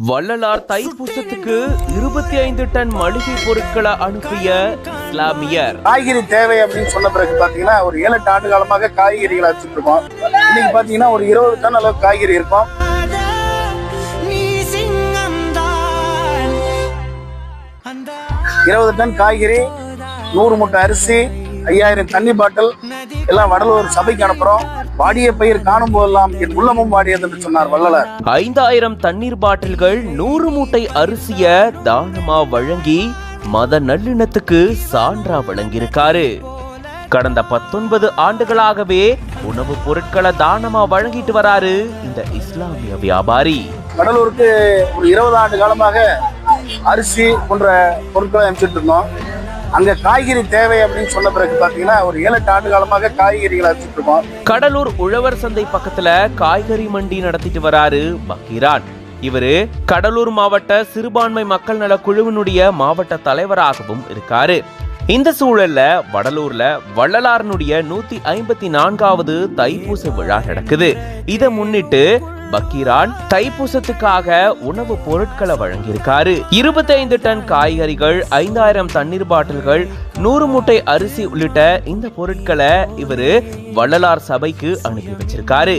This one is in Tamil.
வள்ளலார் தைப்பூசத்துக்கு 25 டன் மளிகை பொருட்களை அனுப்பிய இஸ்லாமியர். காய்கறி தேவை அப்படின்னு சொன்ன பிறகு பாத்தீங்கன்னா ஒரு 7-8 ஆண்டு காலமாக காய்கறிகளை வச்சுட்டு இருக்கோம். இன்னைக்கு பாத்தீங்கன்னா ஒரு 20 டன் அளவு காய்கறி இருக்கும். 20 டன் காய்கறி, 100 மூட்டை அரிசி, 5000 தண்ணி பாட்டில் எல்லாம் வடலூர் சபைக்கு அனுப்புறோம். வாடிய பயிர் காணும் போதெல்லாம் என் உள்ளமும் வாடியது என்று சொன்னார் வள்ளலார். 5000 தண்ணீர் பாட்டில்கள், 100 மூட்டை அரிசிய தானமா வழங்கி மத நல்லிணத்துக்கு சான்றா வழங்கியிருக்காரு. கடந்த 19 ஆண்டுகளாகவே உணவுப் பொருட்களை தானமா வழங்கிட்டு வராரு இந்த இஸ்லாமிய வியாபாரி. வடலூருக்கு ஒரு 20 ஆண்டு காலமாக அரிசி போன்ற பொருட்களை அனுப்பிச்சுட்டு இருந்தோம். அங்க காய்கறி தேவை அப்படின்னு சொன்ன பிறகு பாத்தீங்கன்னா ஒரு 7-8 ஆண்டு காலமாக காய்கறிகளை அனுப்பிச்சுட்டு இருக்கோம். கடலூர் உழவர் சந்தை பக்கத்துல காய்கறி மண்டி நடத்திட்டு வராரு பக்கீரான். இவரு கடலூர் மாவட்ட சிறுபான்மை மக்கள் நல குழுவினுடைய மாவட்ட தலைவராகவும் இருக்காரு. இந்த சூழல்ல வடலூர்ல வள்ளலாரனுடைய 154வது தைப்பூச விழா நடக்குது. இதை முன்னிட்டு பக்கீரான் தைப்பூசத்துக்காக உணவு பொருட்களை வழங்கியிருக்காரு. 25 டன் காய்கறிகள், 5000 தண்ணீர் பாட்டில்கள், 100 மூட்டை அரிசி உள்ளிட்ட இந்த பொருட்களை இவரு வள்ளலார் சபைக்கு அனுப்பி வச்சிருக்காரு.